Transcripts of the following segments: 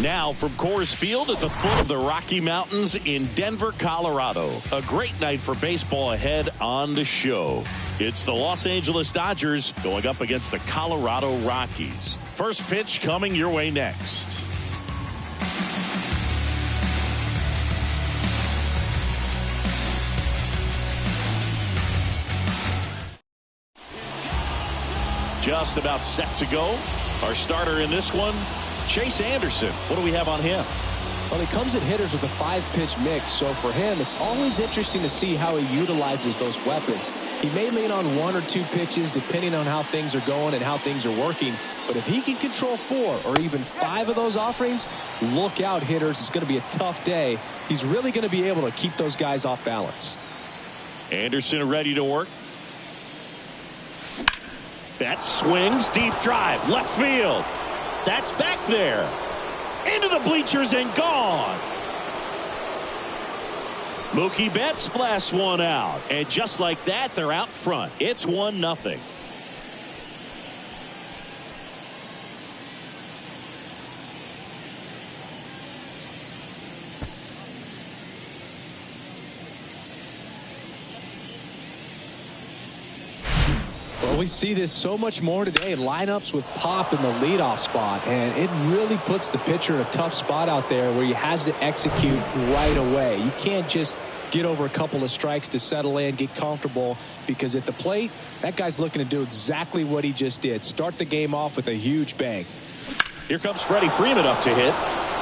Now from Coors Field at the foot of the Rocky Mountains in Denver, Colorado. A great night for baseball ahead on the show. It's the Los Angeles Dodgers going up against the Colorado Rockies. First pitch coming your way next. Just about set to go. Our starter in this one, Chase Anderson. What do we have on him? Well, he comes at hitters with a 5-pitch mix, so for him, it's always interesting to see how he utilizes those weapons. He may lean on 1 or 2 pitches depending on how things are going and how things are working, but if he can control 4 or even 5 of those offerings, look out, hitters. It's going to be a tough day. He's really going to be able to keep those guys off balance. Anderson ready to work. That swings, deep drive, left field. That's back there. Into the bleachers and gone. Mookie Betts blasts one out. And just like that, they're out front. It's 1-0. Well, we see this so much more today. Lineups with pop in the leadoff spot, and it really puts the pitcher in a tough spot out there where he has to execute right away. You can't just get over a couple of strikes to settle in, get comfortable, because at the plate, that guy's looking to do exactly what he just did. Start the game off with a huge bang. Here comes Freddie Freeman up to hit.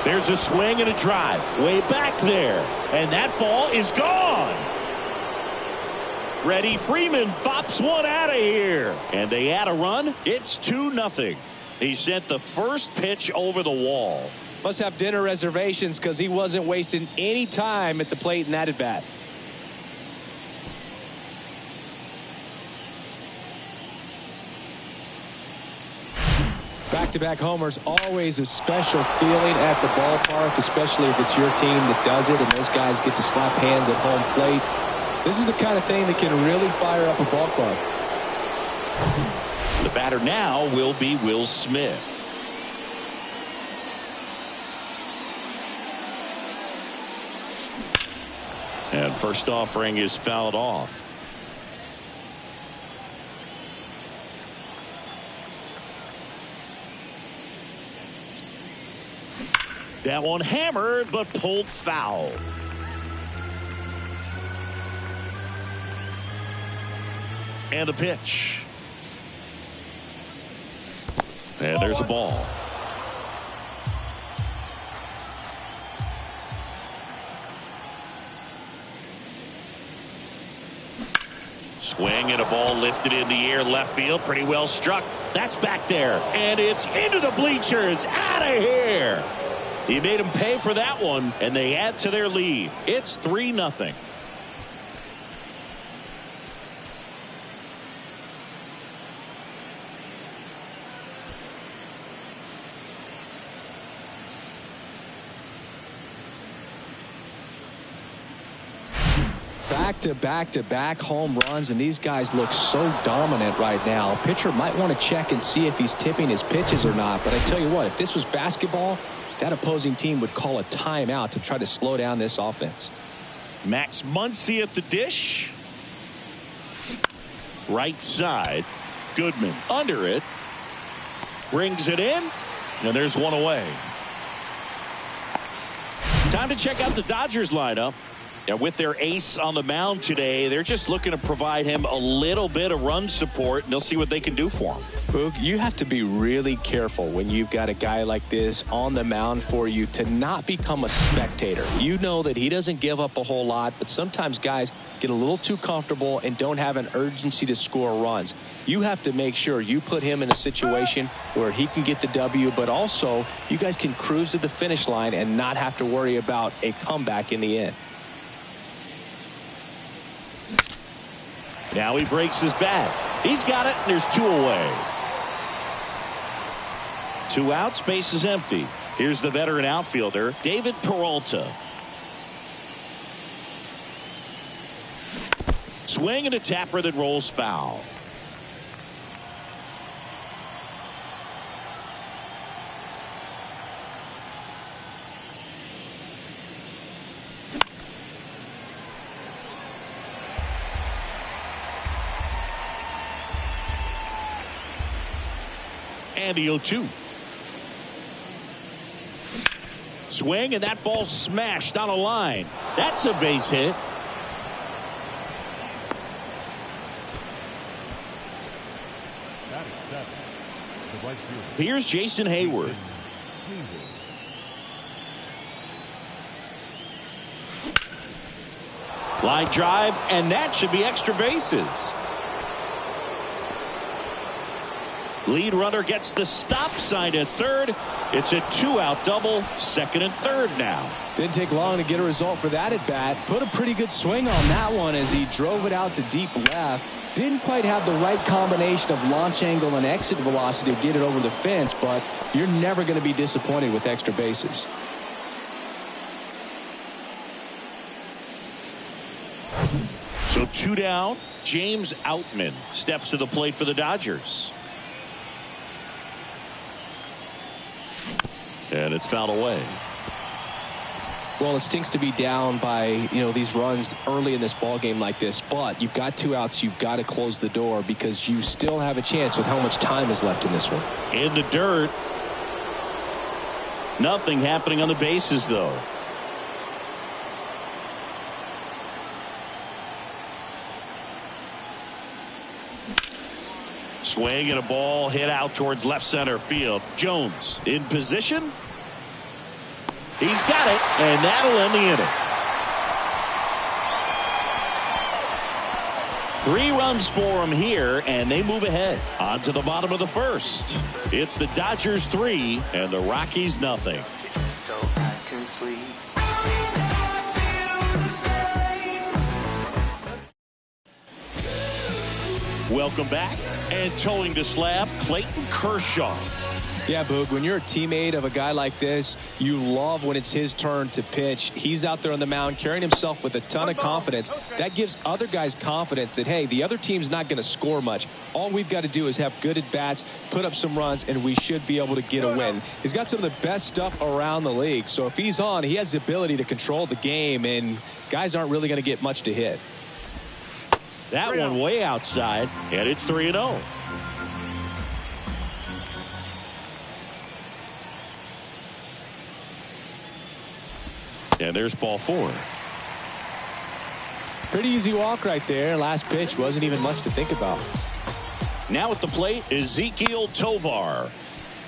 There's a swing and a drive. Way back there. And that ball is gone. Freddie Freeman pops one out of here. And they add a run. It's 2-0. He sent the first pitch over the wall. Must have dinner reservations because he wasn't wasting any time at the plate in that at bat. Back-to-back homers, always a special feeling at the ballpark, especially if it's your team that does it and those guys get to slap hands at home plate. This is the kind of thing that can really fire up a ball club. The batter now will be Will Smith. And first offering is fouled off. That one hammered but pulled foul. And a pitch. And there's a ball. Swing and a ball lifted in the air left field. Pretty well struck. That's back there. And it's into the bleachers. Out of here. He made them pay for that one, and they add to their lead. It's 3-0. Back-to-back home runs, and these guys look so dominant right now. Pitcher might want to check and see if he's tipping his pitches or not, but I tell you what, if this was basketball, that opposing team would call a timeout to try to slow down this offense. Max Muncy at the dish. Right side. Goodman under it. Brings it in, and there's one away. Time to check out the Dodgers lineup. And with their ace on the mound today, they're just looking to provide him a little bit of run support, and they'll see what they can do for him. Boog, you have to be really careful when you've got a guy like this on the mound for you to not become a spectator. You know that he doesn't give up a whole lot, but sometimes guys get a little too comfortable and don't have an urgency to score runs. You have to make sure you put him in a situation where he can get the W, but also you guys can cruise to the finish line and not have to worry about a comeback in the end. Now he breaks his bat. He's got it, and there's 2 away. 2 outs, base is empty. Here's the veteran outfielder, David Peralta. Swing and a tapper that rolls foul. And the 0-2. Swing, and that ball smashed on a line. That's a base hit. Here's Jason Hayward. Line drive, and that should be extra bases. Lead runner gets the stop sign at third. It's a 2-out double, second and third now. Didn't take long to get a result for that at bat. Put a pretty good swing on that one as he drove it out to deep left. Didn't quite have the right combination of launch angle and exit velocity to get it over the fence, but you're never going to be disappointed with extra bases. So 2 down. James Outman steps to the plate for the Dodgers. And it's fouled away. Well, it stinks to be down by, these runs early in this ball game like this, but you've got 2 outs. You've got to close the door because you still have a chance with how much time is left in this one. In the dirt. Nothing happening on the bases, though. Swing and a ball hit out towards left center field. Jones in position. He's got it, and that'll end the inning. 3 runs for him here, and they move ahead. On to the bottom of the first. It's the Dodgers 3 and the Rockies nothing. So I can sleep. Welcome back. And towing the slab, Clayton Kershaw. Yeah, Boog, when you're a teammate of a guy like this, you love when it's his turn to pitch. He's out there on the mound carrying himself with a ton of confidence. That gives other guys confidence that, hey, the other team's not going to score much. All we've got to do is have good at-bats, put up some runs, and we should be able to get a win. He's got some of the best stuff around the league. So if he's on, he has the ability to control the game, and guys aren't really going to get much to hit. That one way outside, and it's 3-0. And there's ball 4. Pretty easy walk right there. Last pitch wasn't even much to think about. Now at the plate, Ezekiel Tovar.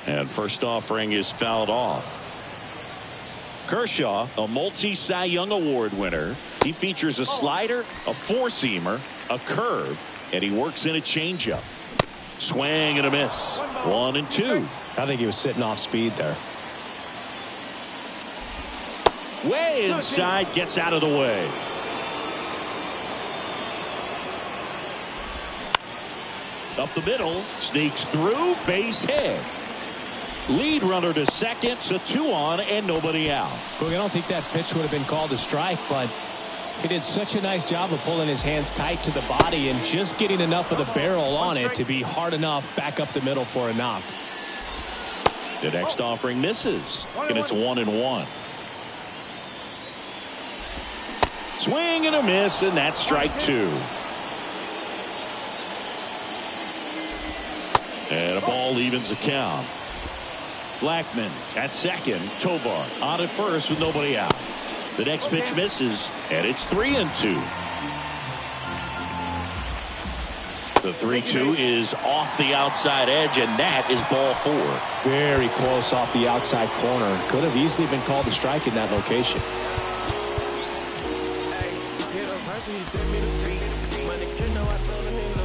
And first offering is fouled off. Kershaw, a multi-Cy Young Award winner. He features a slider, a four-seamer, a curve, and he works in a changeup. Swing and a miss. 1-2. I think he was sitting off speed there. Way inside, gets out of the way. Up the middle, sneaks through, base hit. Lead runner to second, so 2 on and nobody out. Look, I don't think that pitch would have been called a strike, but he did such a nice job of pulling his hands tight to the body and just getting enough of the barrel on it to be hard enough back up the middle for a knock. The next offering misses, and it's 1-1. Swing and a miss, and that's strike 2. And a ball evens the count. Blackman at second. Tovar on at first with nobody out. The next pitch misses, and it's 3-2. The 3-2 is off the outside edge, and that is ball 4. Very close off the outside corner. Could have easily been called a strike in that location.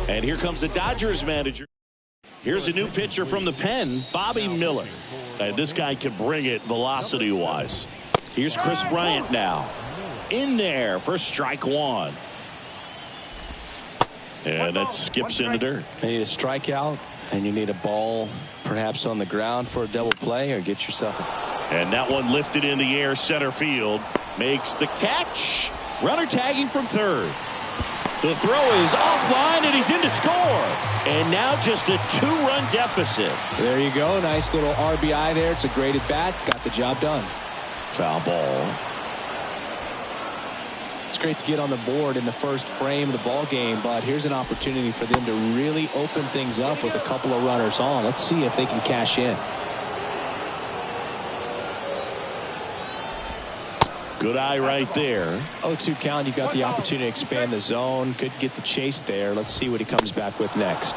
And here comes the Dodgers manager. Here's a new pitcher from the pen, Bobby Miller. And this guy can bring it velocity-wise. Here's Chris Bryant now. In there for strike 1. And that skips in the dirt. You need a strikeout, and you need a ball perhaps on the ground for a double play, or get yourself a... And that one lifted in the air, center field. Makes the catch. Runner tagging from third. The throw is offline, and he's in to score. And now just a 2-run deficit. There you go. Nice little RBI there. It's a great at bat. Got the job done. Foul ball. great to get on the board in the first frame of the ball game, but here's an opportunity for them to really open things up with a couple of runners on. Let's see if they can cash in. Good eye right there. 0-2 count. You've got the opportunity to expand the zone. Could get the chase there. Let's see what he comes back with next.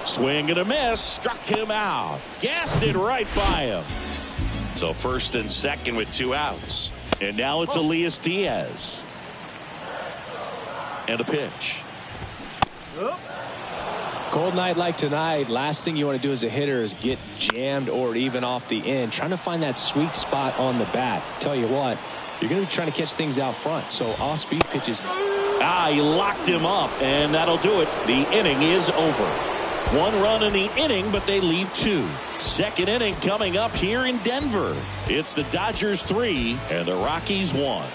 Swing and a miss. Struck him out. Gassed it right by him. So first and second with 2 outs. And now it's Elias Diaz. And a pitch. Cold night like tonight, last thing you want to do as a hitter is get jammed or even off the end. Trying to find that sweet spot on the bat. Tell you what, you're going to be trying to catch things out front. So off-speed pitches. He locked him up, and that'll do it. The inning is over. 1 run in the inning, but they leave 2. Second inning coming up here in Denver. It's the Dodgers 3 and the Rockies 1.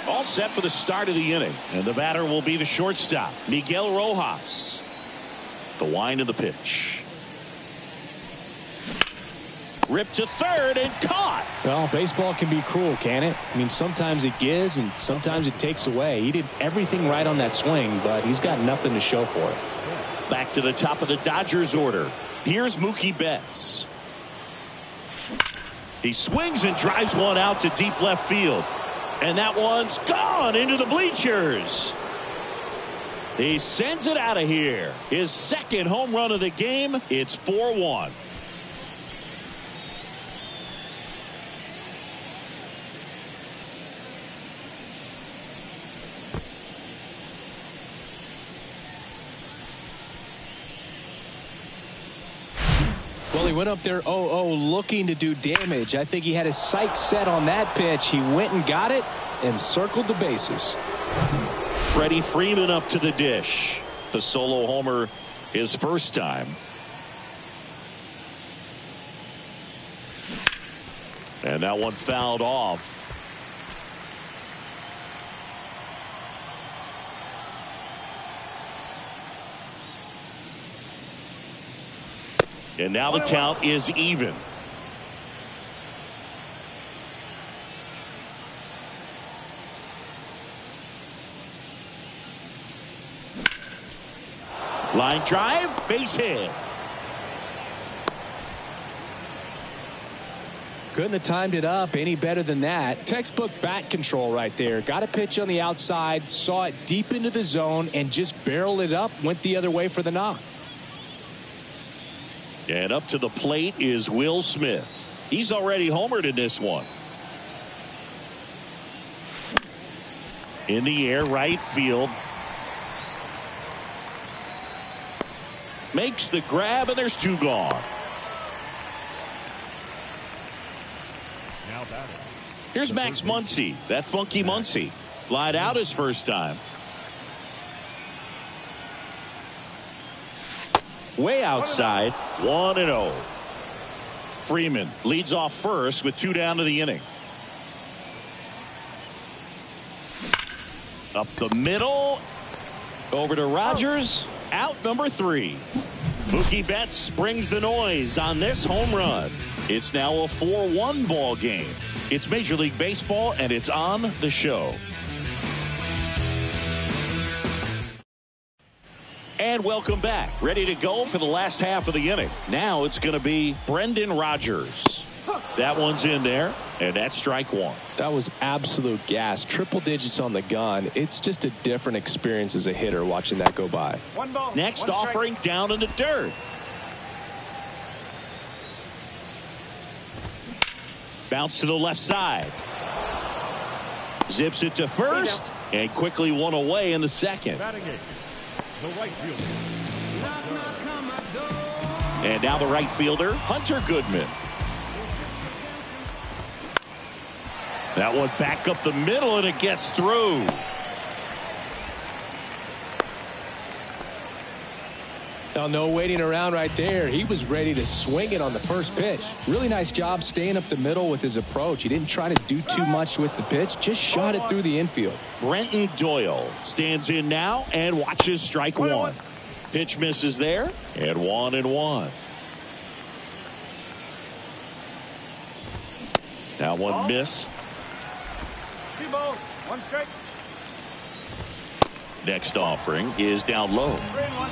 All set for the start of the inning, and the batter will be the shortstop, Miguel Rojas. The wind of the pitch. Ripped to third and caught. Well, baseball can be cruel, can it? I mean, sometimes it gives and sometimes it takes away. He did everything right on that swing, but he's got nothing to show for it. Back to the top of the Dodgers order. Here's Mookie Betts. He swings and drives one out to deep left field. And that one's gone into the bleachers. He sends it out of here. His second home run of the game. It's 4-1. Well, he went up there 0-0 looking to do damage. I think he had his sights set on that pitch. He went and got it and circled the bases. Freddie Freeman up to the dish. The solo homer his first time. And that one fouled off. And now the count is even. Line drive, base hit. Couldn't have timed it up any better than that. Textbook bat control right there. Got a pitch on the outside, saw it deep into the zone, and just barreled it up, went the other way for the knock. And up to the plate is Will Smith. He's already homered in this one. In the air, right field. Makes the grab, and there's 2 gone. Here's Max Muncy, that funky Muncy. Flied out his first time. Way outside, 1-0. Freeman leads off first with 2 down to the inning. Up the middle, over to Rogers, out number 3. Mookie Betts brings the noise on this home run. It's now a 4-1 ball game. It's Major League Baseball, and it's on the show. And welcome back. Ready to go for the last half of the inning. Now it's going to be Brendan Rodgers. That one's in there, and that's strike 1. That was absolute gas. Triple digits on the gun. It's just a different experience as a hitter watching that go by. Next offering down in the dirt. Bounce to the left side. Zips it to first, and quickly one away in the second. The right fielder. And now the right fielder, Hunter Goodman. That one back up the middle, and it gets through. Now, no waiting around right there. He was ready to swing it on the first pitch. Really nice job staying up the middle with his approach. He didn't try to do too much with the pitch, just shot it through the infield. Brenton Doyle stands in now and watches strike 1. Pitch misses there, and 1-1. That one missed. 2 balls, 1 strike. Next offering is down low. 3-1.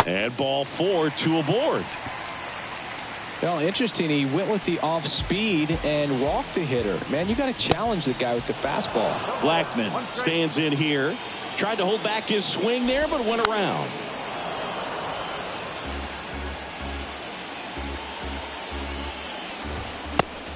And ball 4, 2 aboard. Well, interesting. He went with the off speed and walked the hitter. Man, you got to challenge the guy with the fastball. Blackman stands in here. Tried to hold back his swing there, but went around.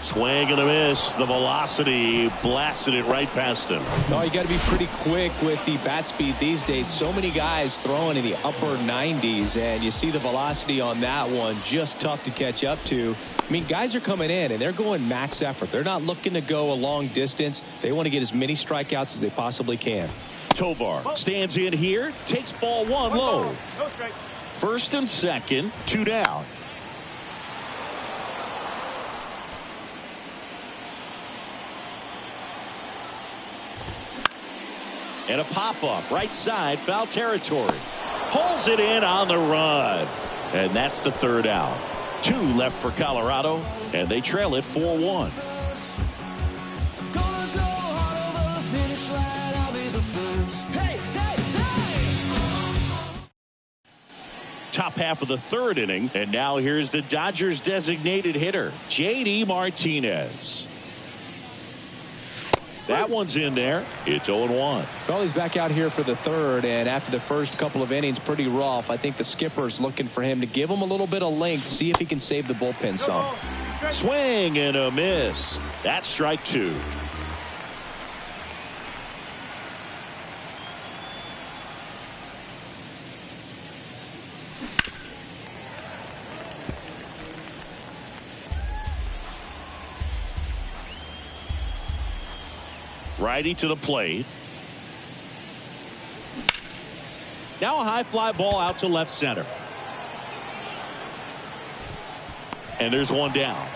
Swing and a miss. The velocity blasted it right past him. No, you got to be pretty quick with the bat speed these days. So many guys throwing in the upper 90s, and you see the velocity on that one. Just tough to catch up to. I mean, guys are coming in, and they're going max effort. They're not looking to go a long distance. They want to get as many strikeouts as they possibly can. Tovar stands in here, takes ball 1 low. No strike. First and second, 2 down. And a pop-up, right side, foul territory. Pulls it in on the run. And that's the 3rd out. 2 left for Colorado, and they trail it 4-1. Top half of the 3rd inning, and now here's the Dodgers designated hitter, J.D. Martinez. That one's in there. It's 0-1. Well, he's back out here for the 3rd, and after the first couple of innings, pretty rough. I think the skipper's looking for him to give him a little bit of length, see if he can save the bullpen some. Swing and a miss. That's strike 2. Righty to the plate. Now a high fly ball out to left center. And there's one down.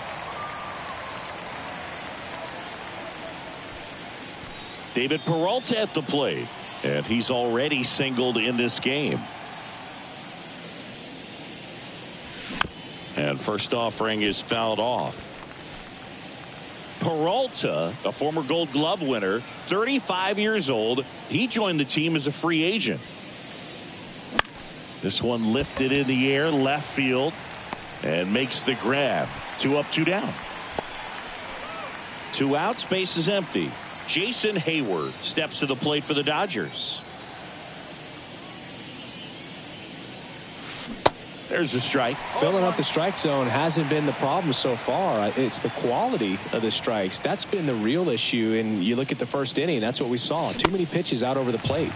David Peralta at the plate. And he's already singled in this game. And first offering is fouled off. Peralta, a former Gold Glove winner, 35 years old. He joined the team as a free agent. This one lifted in the air, left field, and makes the grab. 2 up, 2 down. 2 outs, base is empty. Jason Hayward steps to the plate for the Dodgers. There's a strike. Filling up the strike zone hasn't been the problem so far. It's the quality of the strikes. That's been the real issue. And you look at the first inning, that's what we saw. Too many pitches out over the plate.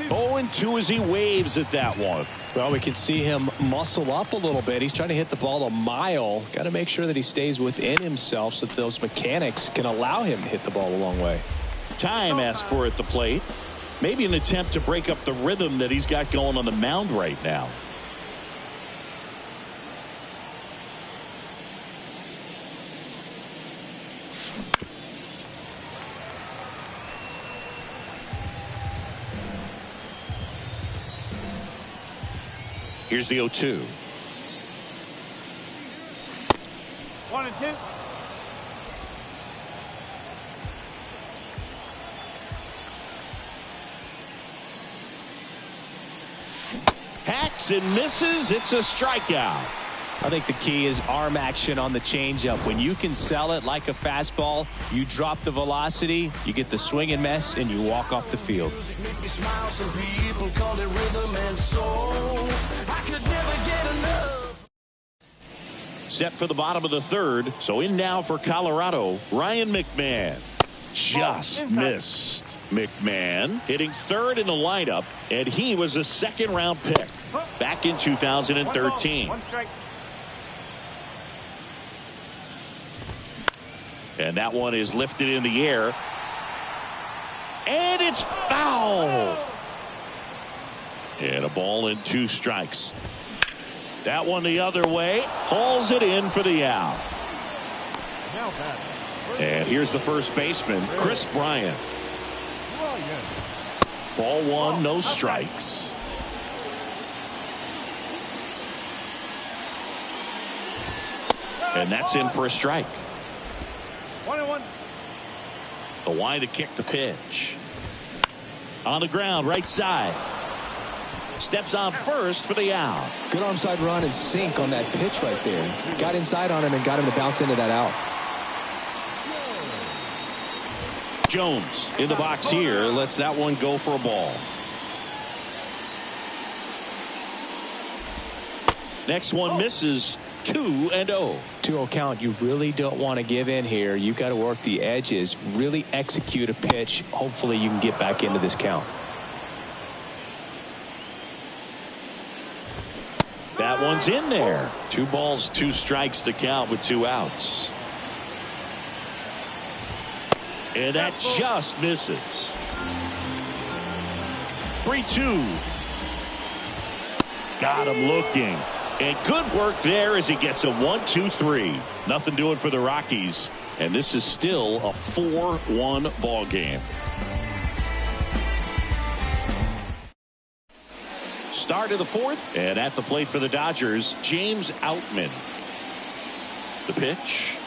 0-2 as he waves at that one. Well, we can see him muscle up a little bit. He's trying to hit the ball a mile. Got to make sure that he stays within himself so that those mechanics can allow him to hit the ball a long way. Time asked for at the plate. Maybe an attempt to break up the rhythm that he's got going on the mound right now. Here's the 0-2. 1-2. Hacks and misses. It's a strikeout. I think the key is arm action on the changeup. When you can sell it like a fastball, you drop the velocity, you get the swing and miss, and you walk off the field. Set for the bottom of the 3rd. So in now for Colorado, Ryan McMahon. Just missed. McMahon hitting 3rd in the lineup, and he was a 2nd-round pick back in 2013. 1 strike. And that one is lifted in the air. And it's foul. And a ball and 2 strikes. That one the other way. Hauls it in for the out. Now back. And here's the first baseman, Chris Bryant. Ball 1, no strikes. And that's in for a strike. 1-1. The wind to kick the pitch. On the ground, right side. Steps on first for the out. Good arm side run and sink on that pitch right there. Got inside on him and got him to bounce into that out. Jones in the box here. Lets that one go for a ball. Next one misses. 2-0. 2-0 count. You really don't want to give in here. You've got to work the edges. Really execute a pitch. Hopefully you can get back into this count. That one's in there. 2 balls, 2 strikes to count with 2 outs. And that just misses. 3-2. Got him looking. And good work there as he gets a 1-2-3. Nothing doing for the Rockies. And this is still a 4-1 ball game. Start of the 4th. And at the plate for the Dodgers, James Outman. The pitch.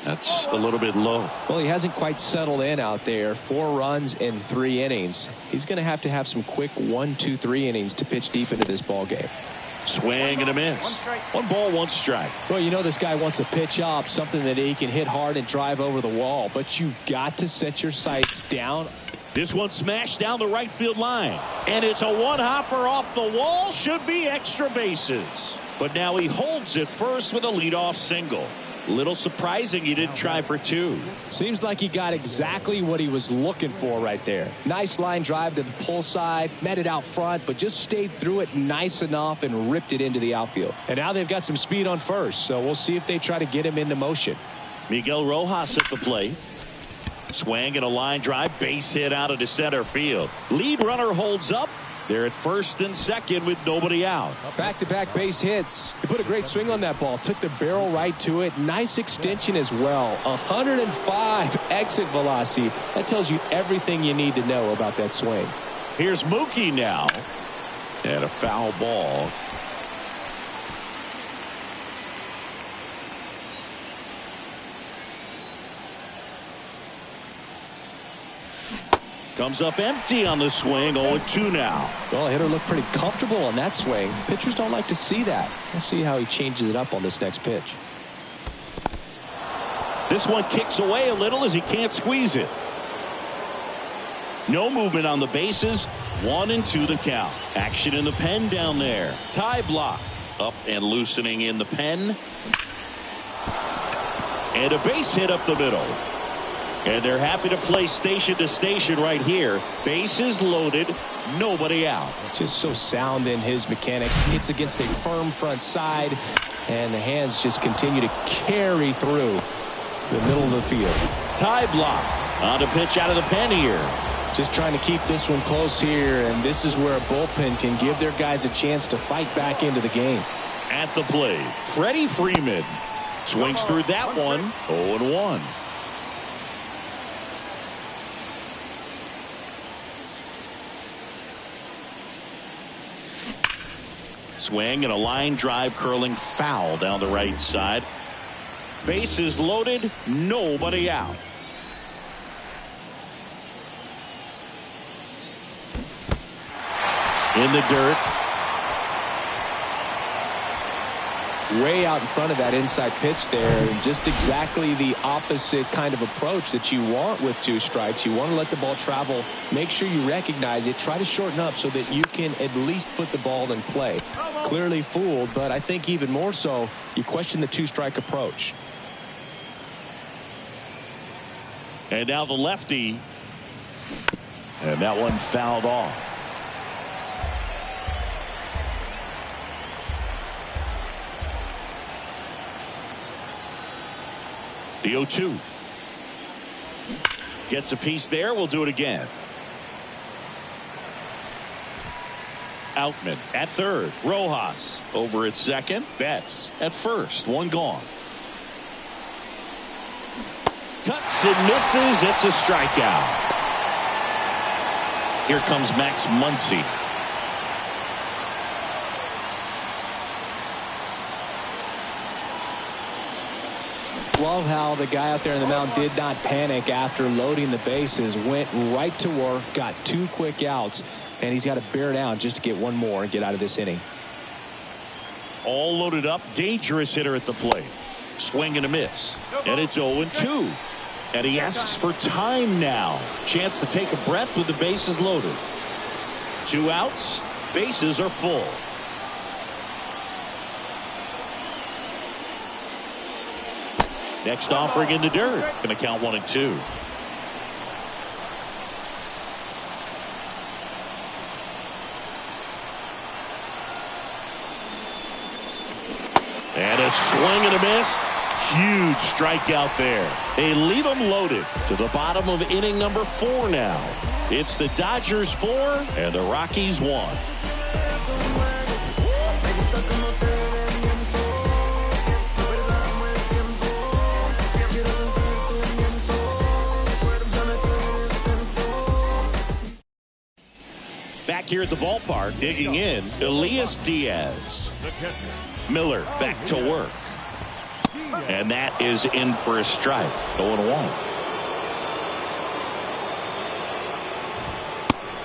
That's a little bit low. Well, he hasn't quite settled in out there. 4 runs in 3 innings. He's going to have some quick 1-2-3 innings to pitch deep into this ball game. Swing and a miss. 1 ball, 1 strike. Well, you know this guy wants a pitch up, something that he can hit hard and drive over the wall. But you've got to set your sights down. This one smashed down the right field line. And it's a 1-hopper off the wall. Should be extra bases. But now he holds it first with a leadoff single. Little surprising he didn't try for 2. Seems like he got exactly what he was looking for right there. Nice line drive to the pull side, met it out front, but just stayed through it nice enough and ripped it into the outfield. And now they've got some speed on first, so we'll see if they try to get him into motion. Miguel Rojas at the plate. Swing and a line drive, base hit out into center field. Lead runner holds up. They're at first and second with nobody out. Back-to-back base hits. He put a great swing on that ball. Took the barrel right to it. Nice extension as well. 105 exit velocity. That tells you everything you need to know about that swing. Here's Mookie now. And a foul ball. Comes up empty on the swing. 0-2 now. Well, hitter looked pretty comfortable on that swing. Pitchers don't like to see that. We'll see how he changes it up on this next pitch. This one kicks away a little as he can't squeeze it. No movement on the bases. 1-2 the count. Action in the pen down there. Tie block. Up and loosening in the pen. And a base hit up the middle. And they're happy to play station to station right here. Bases loaded, nobody out. Just so sound in his mechanics. Hits against a firm front side, and the hands just continue to carry through the middle of the field. Tie block on a pitch out of the pen here. Just trying to keep this one close here, and this is where a bullpen can give their guys a chance to fight back into the game. At the plate, Freddie Freeman swings through that one. 0-1. Swing and a line drive curling foul down the right side. Bases loaded, nobody out. In the dirt. Way out in front of that inside pitch there. And just exactly the opposite kind of approach that you want with 2 strikes. You want to let the ball travel. Make sure you recognize it. Try to shorten up so that you can at least put the ball in play. Clearly fooled, but I think even more so, you question the 2-strike approach. And now the lefty. And that one fouled off. The 0-2. Gets a piece there. We'll do it again. Outman at third. Rojas over at second. Betts at first. 1 gone. Cuts and misses. It's a strikeout. Here comes Max Muncy. just love how the guy out there in the mound did not panic after loading the bases. Went right to work, got 2 quick outs, and he's got to bear down just to get one more and get out of this inning. All loaded up, dangerous hitter at the plate. Swing and a miss. And it's 0-2. And he asks for time now. Chance to take a breath with the bases loaded. 2 outs, bases are full. Next offering in the dirt. Going to count 1-2. And a swing and a miss. Huge strikeout there. They leave them loaded to the bottom of inning number 4 now. It's the Dodgers 4 and the Rockies 1. Back here at the ballpark, digging in, Elias Diaz. Miller back to work. And that is in for a strike. 0-1.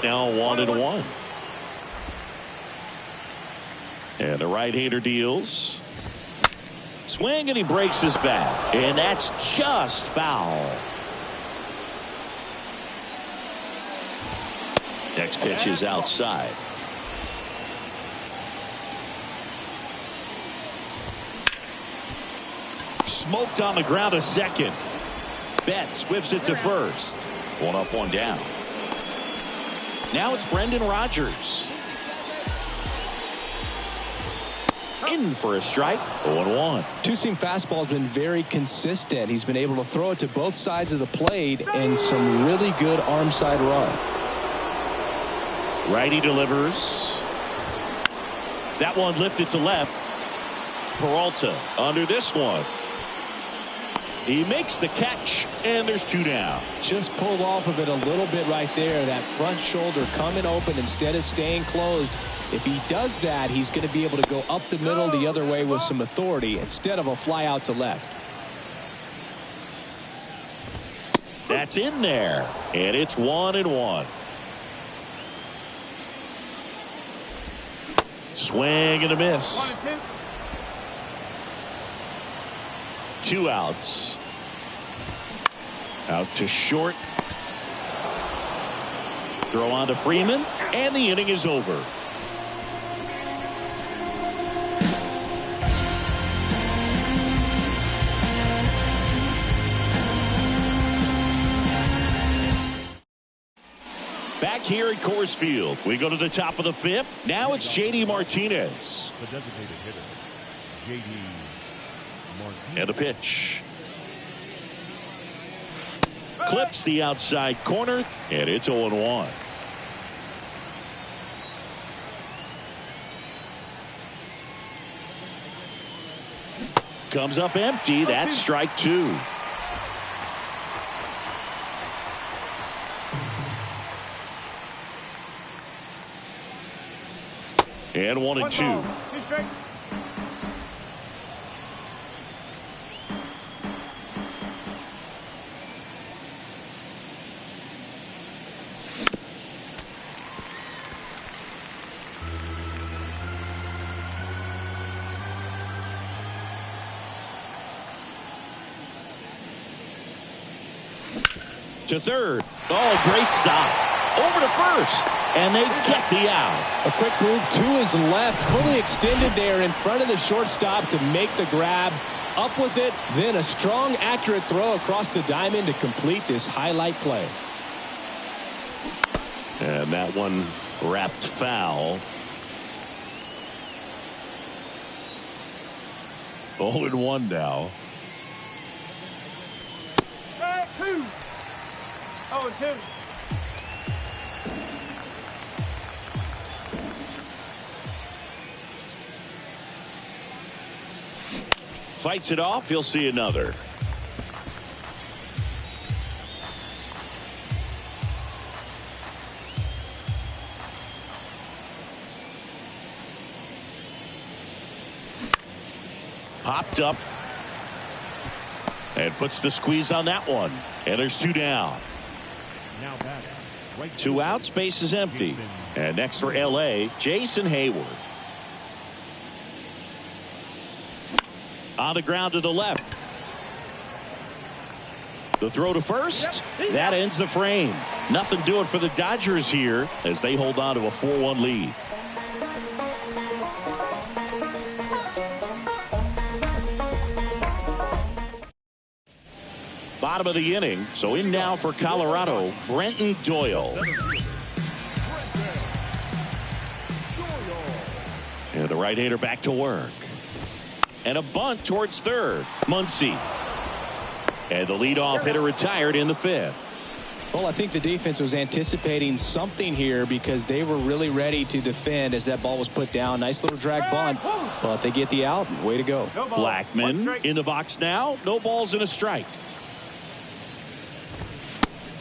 Now 1-1. And the right-hander deals. Swing and he breaks his bat. And that's just foul. Next pitch is outside. Smoked on the ground to second. Betts whips it to first. 1 up, 1 down. Now it's Brendan Rodgers. In for a strike. 0-1. Two-seam fastball has been very consistent. He's been able to throw it to both sides of the plate and some really good arm side run. Righty delivers. That one lifted to left. Peralta under this one. He makes the catch, and there's 2 down. Just pulled off of it a little bit right there. That front shoulder coming open instead of staying closed. If he does that, he's going to be able to go up the middle the other way with some authority instead of a fly out to left. That's in there, and it's 1-1. Swing and a miss. 2 outs. Out to short. Throw on to Freeman, and the inning is over. Back here at Coors Field, we go to the top of the 5th. Now it's J.D. Martinez. The designated hitter, J.D. Martinez. And a pitch. Clips the outside corner, and it's 0-1. Comes up empty. That's strike 2. And 1-2. To third. Oh, great stop. Over to first. And they get the out. A quick move to his left. Fully extended there in front of the shortstop to make the grab. Up with it. Then a strong, accurate throw across the diamond to complete this highlight play. And that one wrapped foul. 0-1 now. 2. 0-2. Fights it off. He'll see another. Popped up. And puts the squeeze on that one. And there's 2 down. Now batting. Right 2 outs, base is empty. And next for L.A., Jason Hayward. On the ground to the left. The throw to first. That ends the frame. Nothing doing for the Dodgers here as they hold on to a 4-1 lead. Bottom of the inning. So in now for Colorado, Brenton Doyle. And the right-hander back to work. And a bunt towards third. Muncy. And the leadoff hitter retired in the 5th. Well, I think the defense was anticipating something here because they were really ready to defend as that ball was put down. Nice little drag bunt. But they get the out. Way to go. Blackman in the box now. No balls and a strike.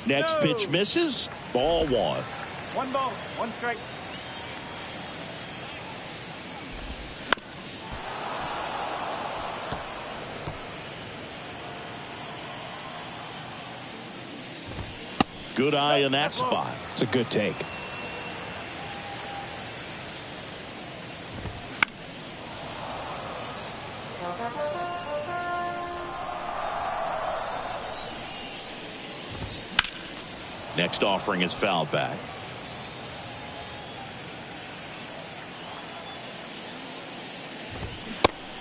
Next pitch misses. Ball 1. 1 ball, 1 strike. Good eye in that spot. It's a good take. Next offering is fouled back.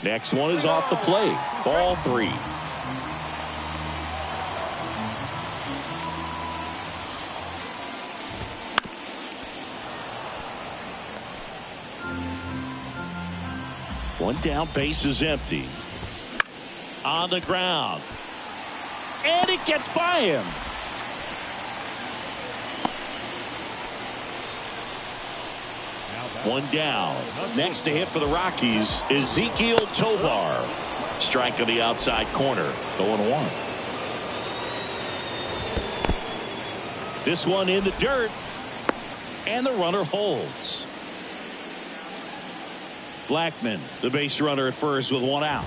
Next one is off the plate. Ball 3. One down, base is empty. On the ground. And it gets by him. One down. Next to hit for the Rockies, Ezequiel Tovar. Strike on the outside corner. 0-1. This one in the dirt. And the runner holds. Blackman, the base runner at first with 1 out.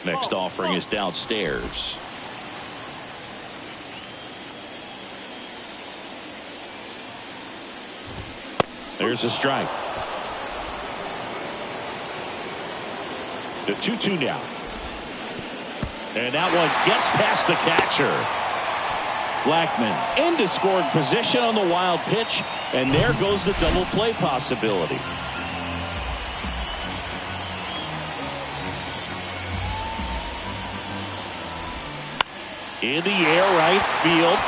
Next offering is downstairs. There's a strike. The 2-2 now. And that one gets past the catcher. Blackman into scoring position on the wild pitch. And there goes the double play possibility. In the air, right field.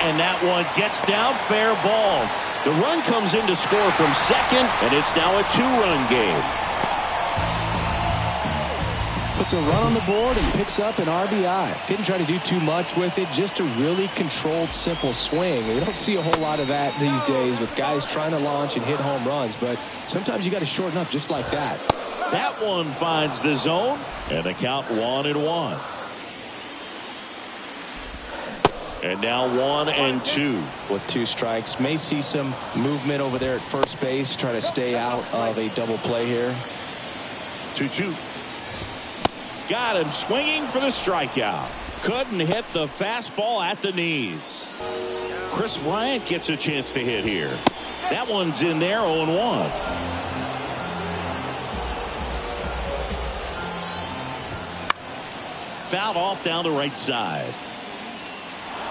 And that one gets down, fair ball. The run comes in to score from second, and it's now a 2-run game. Puts a run on the board and picks up an RBI. Didn't try to do too much with it, just a really controlled, simple swing. You don't see a whole lot of that these days with guys trying to launch and hit home runs, but sometimes you got to shorten up just like that. That one finds the zone, and the count 1-1. And now 1-2. With 2 strikes. May see some movement over there at first base. Try to stay out of a double play here. 2-2. Got him swinging for the strikeout. Couldn't hit the fastball at the knees. Chris Bryant gets a chance to hit here. That one's in there, 0-1. Fouled off down the right side.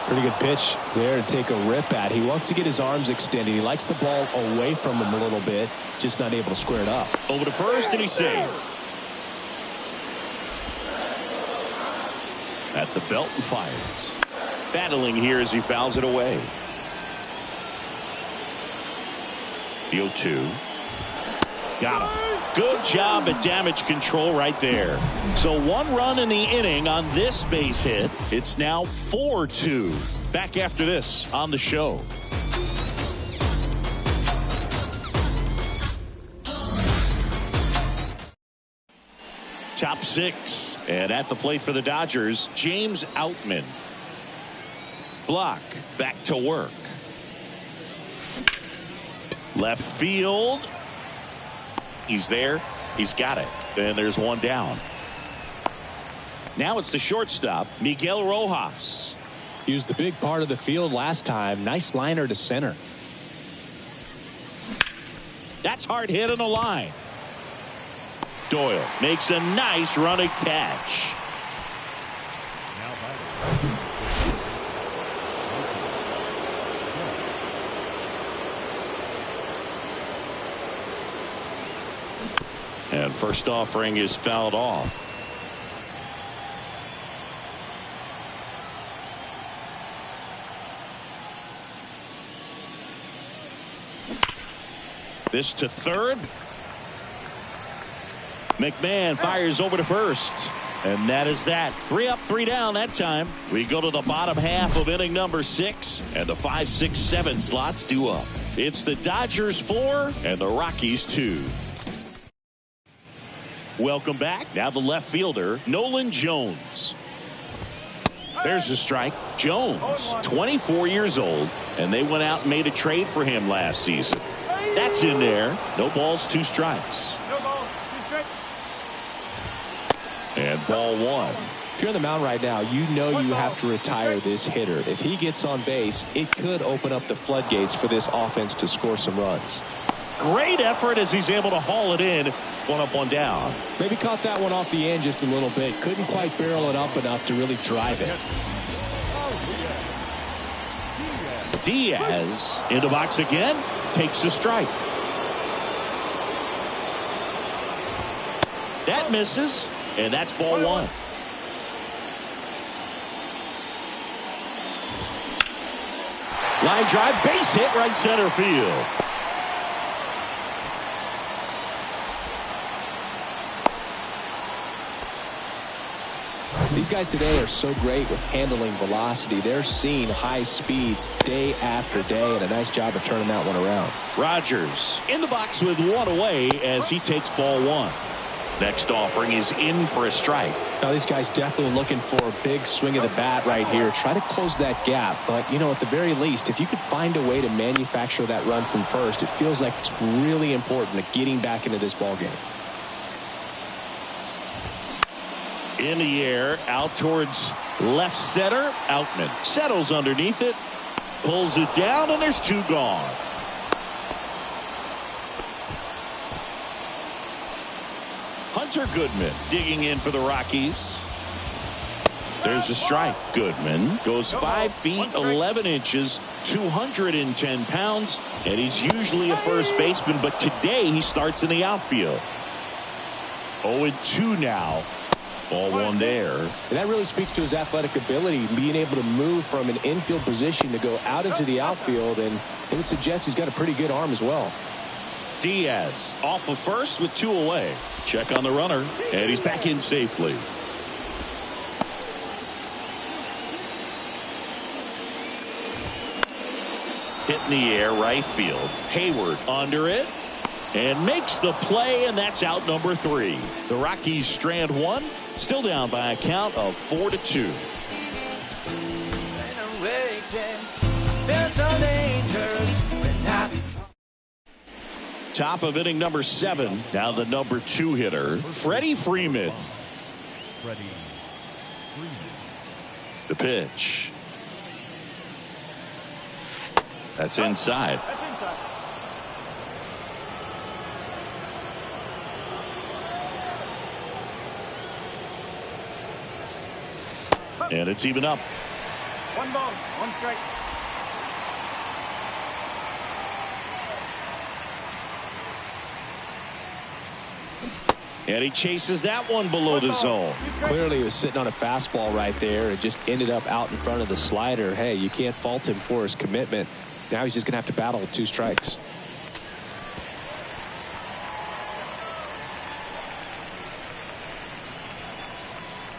Pretty good pitch there to take a rip at. He wants to get his arms extended. He likes the ball away from him a little bit, just not able to square it up. Over to first, and he's safe. At the belt and fires. Battling here as he fouls it away. The 0-2. Got him. Good job at damage control right there. So 1 run in the inning on this base hit. It's now 4-2. Back after this on the show. Top 6. And at the plate for the Dodgers, James Outman. Block. Back to work. Left field. He's there. He's got it. And there's 1 down. Now it's the shortstop, Miguel Rojas. He was the big part of the field last time. Nice liner to center. That's hard hit on the line. Doyle makes a nice running catch. And first offering is fouled off. This to third. McMahon fires over to first. And that is that. 3 up, 3 down that time. We go to the bottom half of inning number 6. And the 5, 6, 7 slots due up. It's the Dodgers 4 and the Rockies 2. Welcome back. Now the left fielder, Nolan Jones. There's a strike. Jones, 24 years old, and they went out and made a trade for him last season. That's in there. No balls, 2 strikes. No ball, 2 strikes. And ball 1. If you're on the mound right now, you know you have to retire this hitter. If he gets on base, it could open up the floodgates for this offense to score some runs. Great effort as he's able to haul it in. 1 up, 1 down. Maybe caught that one off the end just a little bit. Couldn't quite barrel it up enough to really drive it. Diaz in the box again. Takes a strike. That misses. And that's ball 1. Line drive, base hit, right center field. These guys today are so great with handling velocity. They're seeing high speeds day after day, and a nice job of turning that one around. Rogers in the box with 1 away as he takes ball 1. Next offering is in for a strike. Now these guys definitely looking for a big swing of the bat right here. Try to close that gap, but you know, at the very least, if you could find a way to manufacture that run from first, it feels like it's really important to getting back into this ball game. In the air, out towards left center. Outman settles underneath it, pulls it down, and there's 2 gone. Hunter Goodman digging in for the Rockies. There's a strike. Goodman goes 5 feet 11 inches, 210 pounds, and he's usually a first baseman, but today he starts in the outfield. 0-2 now. Ball 1 there. And that really speaks to his athletic ability, being able to move from an infield position to go out into the outfield, and it would suggest he's got a pretty good arm as well. Diaz off of first with 2 away. Check on the runner, and he's back in safely. Hit in the air, right field. Hayward under it. And makes the play, and that's out number 3. The Rockies strand 1, still down by a count of 4-2. Top of inning number 7. Now the number 2 hitter, Freddie Freeman. Freddie Freeman. The pitch. That's inside. That's inside. And it's even up. 1 ball, 1 strike. And he chases that one below the zone. Clearly he was sitting on a fastball right there and just ended up out in front of the slider. Hey, you can't fault him for his commitment. Now he's just going to have to battle with 2 strikes.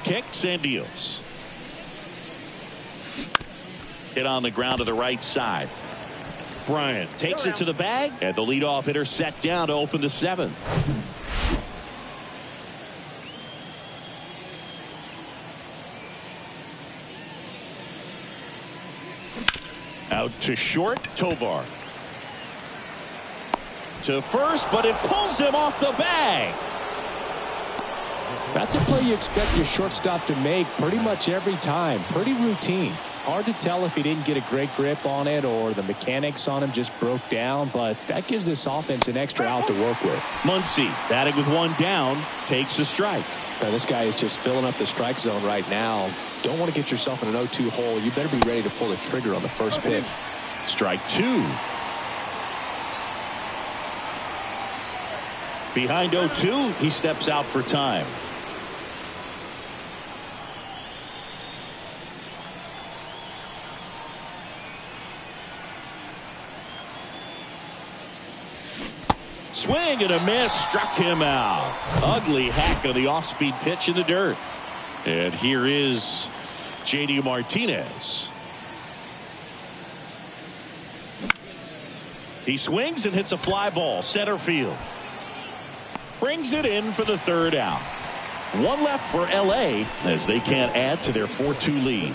Kicks and deals. Hit on the ground to the right side. Bryant takes it to the bag, and the leadoff hitter set down to open the 7th. Out to short, Tovar. To first, but it pulls him off the bag. That's a play you expect your shortstop to make pretty much every time. Pretty routine. Hard to tell if he didn't get a great grip on it or the mechanics on him just broke down, but that gives this offense an extra out to work with. Muncy, batting with one down, takes a strike. Now, this guy is just filling up the strike zone right now. Don't want to get yourself in an 0-2 hole. You better be ready to pull the trigger on the first pitch. Strike two. Behind 0-2, he steps out for time. Swing and a miss, struck him out. Ugly hack of the off-speed pitch in the dirt. And here is J.D. Martinez. He swings and hits a fly ball, center field. Brings it in for the third out. One left for L.A. as they can't add to their 4-2 lead.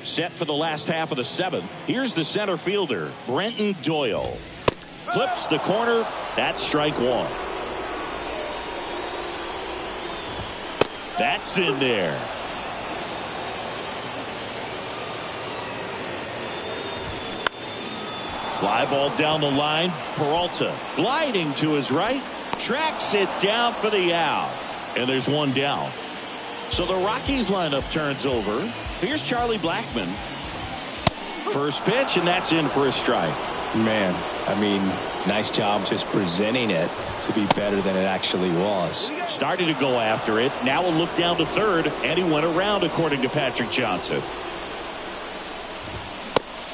Set for the last half of the seventh. Here's the center fielder, Brenton Doyle. Clips the corner. That's strike one. That's in there. Fly ball down the line. Peralta gliding to his right. Tracks it down for the out. And there's one down. So the Rockies lineup turns over. Here's Charlie Blackmon. First pitch, and that's in for a strike. Man, I mean, nice job just presenting it to be better than it actually was. Started to go after it. Now a look down to third, and he went around, according to Patrick Johnson.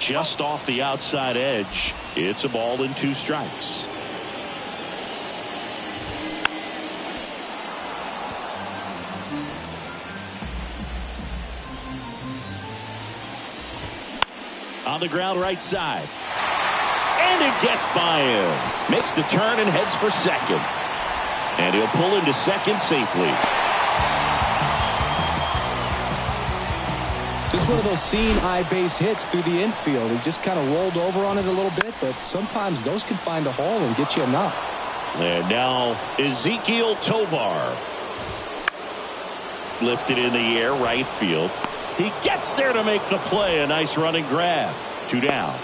Just off the outside edge. It's a ball and two strikes. On the ground right side. And it gets by him. Makes the turn and heads for second. And he'll pull into second safely. Just one of those seeing eye base hits through the infield. He just kind of rolled over on it a little bit, but sometimes those can find a hole and get you a knock. And now Ezekiel Tovar. Lifted in the air, right field. He gets there to make the play. A nice running grab. Two down.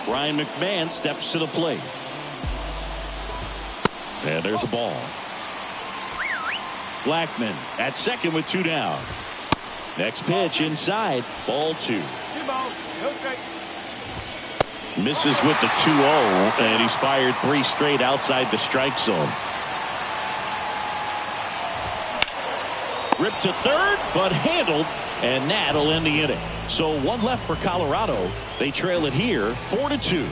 Ryan McMahon steps to the plate. And there's a ball. Blackmon at second with two down. Next pitch inside. Ball two. Misses with the 2-0, and he's fired three straight outside the strike zone. Ripped to third, but handled, and that'll end the inning. So one left for Colorado. They trail it here, 4-2.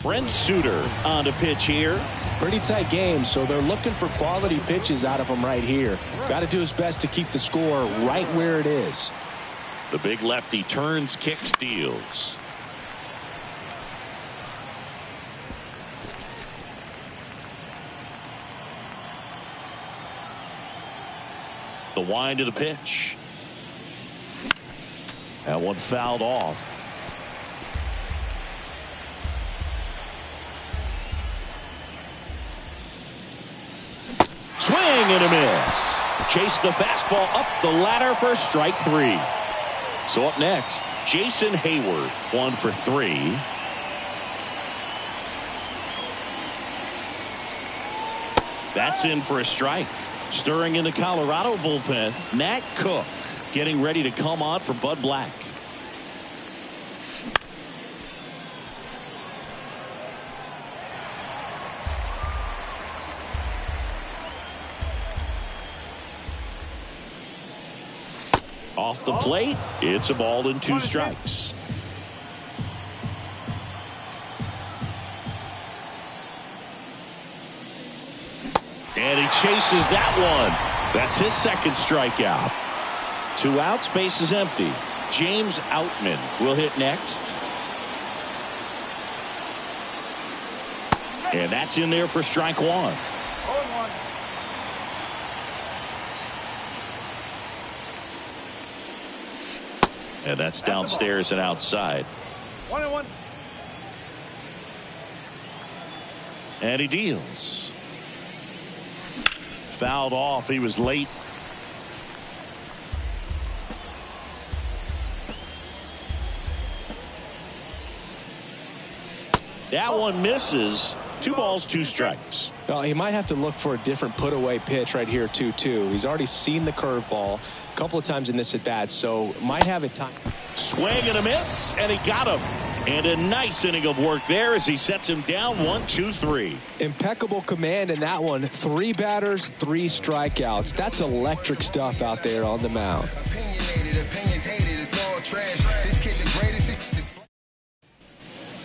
Brent Suter on to pitch here. Pretty tight game, so they're looking for quality pitches out of him right here. Got to do his best to keep the score right where it is. The big lefty turns, kicks, steals. The wind of the pitch. That one fouled off. Swing and a miss. Chase the fastball up the ladder for strike three. So up next, Jason Hayward, 1 for 3. That's in for a strike. Stirring in the Colorado bullpen, Nat Cook getting ready to come on for Bud Black. Off the plate, it's a ball and 2 strikes. And he chases that one. That's his second strikeout. 2 outs, base is empty. James Outman will hit next. And that's in there for strike one. 0-1. And that's downstairs and outside. 1-1. And he deals. Fouled off. He was late. That one misses. 2 balls, 2 strikes. Well, he might have to look for a different put-away pitch right here, 2-2. He's already seen the curveball a couple of times in this at-bat, so might have it time. Swing and a miss, and he got him. And a nice inning of work there as he sets him down 1, 2, 3. Impeccable command in that one. 3 batters, 3 strikeouts. That's electric stuff out there on the mound.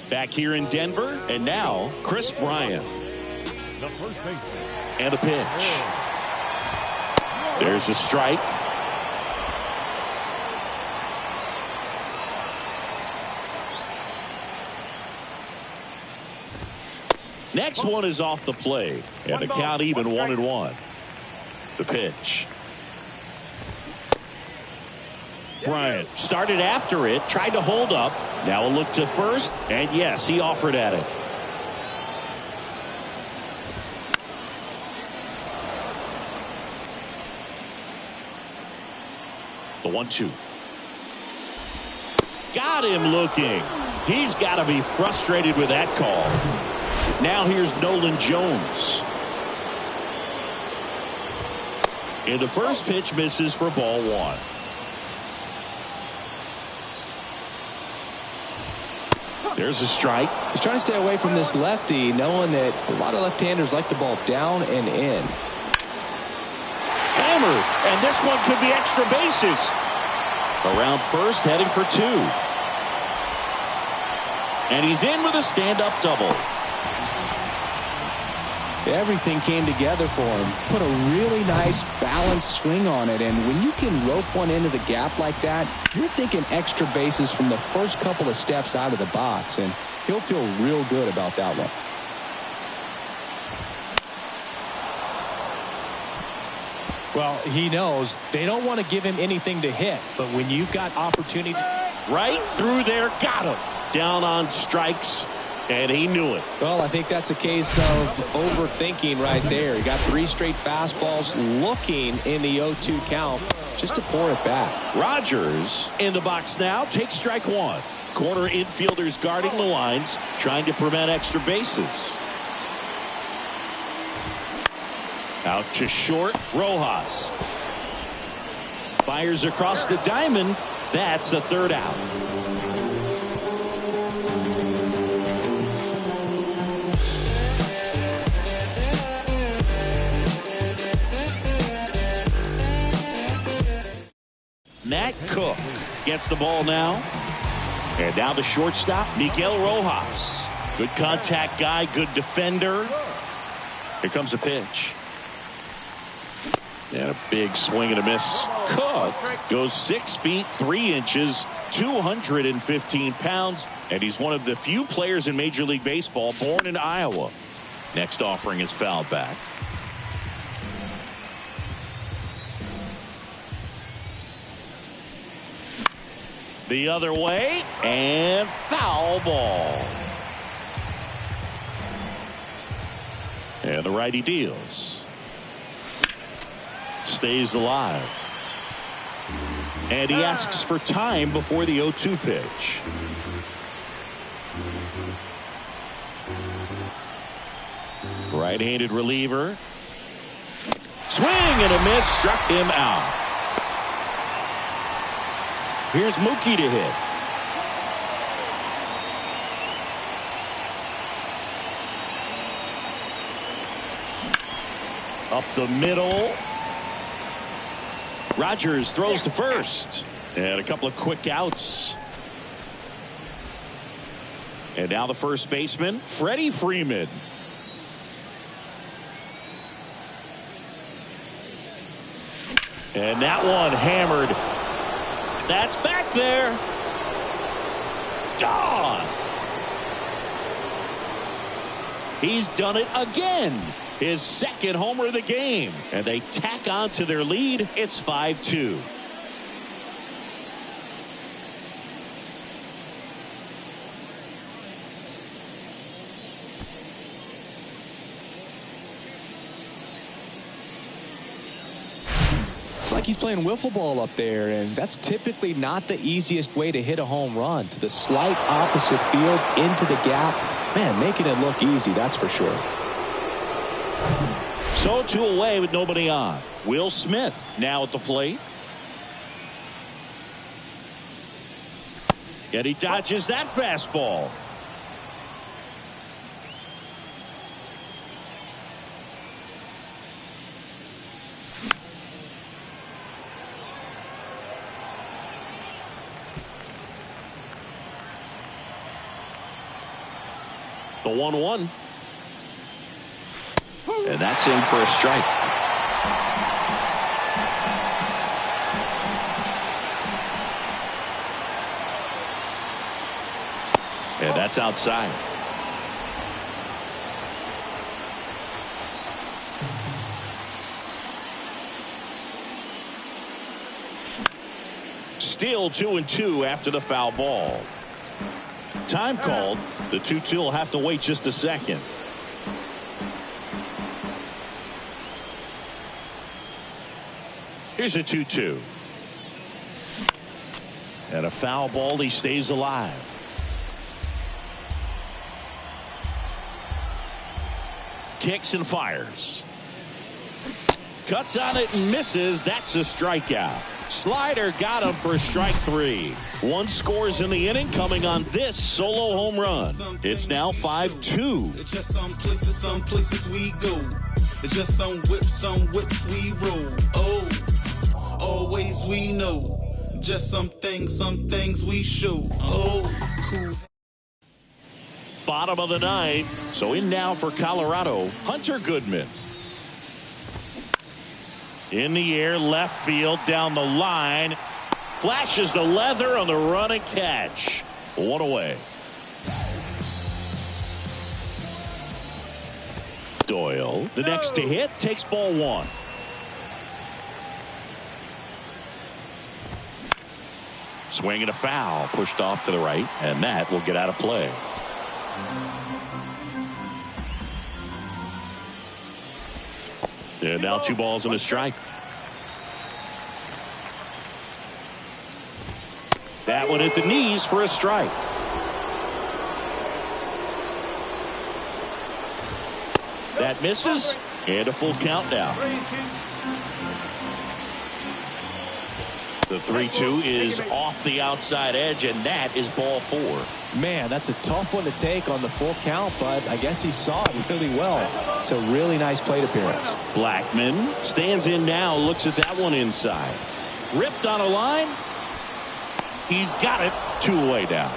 Back here in Denver, and now Chris Bryant. The first baseman. And a pitch. There's a strike. Next one is off the plate. And the count even 1-1. The pitch. Bryant started after it, tried to hold up. Now a look to first, and yes, he offered at it. The 1-2. Got him looking. He's got to be frustrated with that call. Now here's Nolan Jones. And the first pitch misses for ball 1. There's a strike. He's trying to stay away from this lefty, knowing that a lot of left-handers like the ball down and in. Hammered, and this one could be extra bases. Around first, heading for 2. And he's in with a stand-up double. Everything came together for him. Put a really nice balanced swing on it, and when you can rope one into the gap like that, you're thinking extra bases from the first couple of steps out of the box, and he'll feel real good about that one. Well, he knows they don't want to give him anything to hit, but when you've got opportunity, right through there, got him. Down on strikes. And he knew it. Well, I think that's a case of overthinking right there. He got 3 straight fastballs looking in the 0-2 count just to pour it back. Rogers in the box now takes strike 1. Corner infielders guarding the lines, trying to prevent extra bases. Out to short, Rojas. Fires across the diamond. That's the 3rd out. Nat Cook gets the ball now. And now the shortstop, Miguel Rojas. Good contact guy, good defender. Here comes a pitch. And a big swing and a miss. Cook goes 6 feet 3 inches, 215 pounds, and he's one of the few players in Major League Baseball born in Iowa. Next offering is fouled back. The other way, and foul ball. And the righty deals. Stays alive. And he asks for time before the 0-2 pitch. Right-handed reliever. Swing and a miss, struck him out. Here's Mookie to hit. Up the middle. Rogers throws to first. And a couple of quick outs. And now the first baseman, Freddie Freeman. And that one hammered. That's back there. Gone. He's done it again. His second homer of the game. And they tack on to their lead. It's 5-2. It's like he's playing wiffle ball up there, and that's typically not the easiest way to hit a home run. To the slight opposite field, into the gap. Man, making it look easy, that's for sure. So 2 away with nobody on. Will Smith now at the plate. And he dodges that fastball. The 1-1. And that's in for a strike. And that's outside. Still 2-2 after the foul ball. Time called. The 2-2 will have to wait just a second. Here's a 2-2. And a foul ball. He stays alive. Kicks and fires. Cuts on it and misses. That's a strikeout. Slider got him for strike 3. 1 scores in the inning coming on this solo home run. It's now 5-2. It's just some places we go. It's just some whips we roll. Oh, always we know. Just some things we show. Oh, cool. Bottom of the 9th. So in now for Colorado, Hunter Goodman. In the air, left field, down the line. Flashes the leather on the run and catch. 1 away. Doyle, the next to hit, takes ball 1. Swing and a foul, pushed off to the right, and that will get out of play. And now 2 balls and a strike. That one at the knees for a strike. That misses, and a full count now. The 3-2 is off the outside edge, and that is ball 4. Man, that's a tough one to take on the full count, but I guess he saw it really well. It's a really nice plate appearance. Blackman stands in now, looks at that one inside. Ripped on a line. He's got it. 2 away down.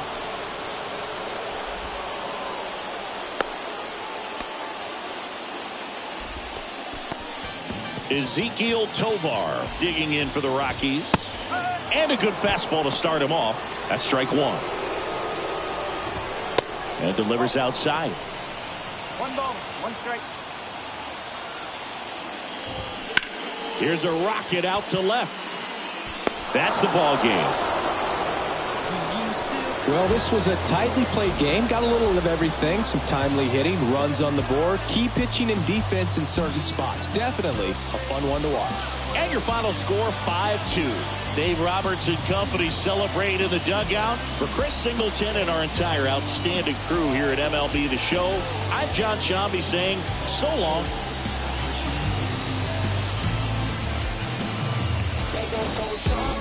Ezekiel Tovar digging in for the Rockies. And a good fastball to start him off. That's strike 1. And delivers outside. 1 ball, 1 strike. Here's a rocket out to left. That's the ball game. Well, this was a tightly played game. Got a little of everything. Some timely hitting, runs on the board, key pitching and defense in certain spots. Definitely a fun one to watch. And your final score, 5-2. Dave Roberts and company celebrate in the dugout. For Chris Singleton and our entire outstanding crew here at MLB The Show, I'm John Shambi saying so long. They gon' go strong.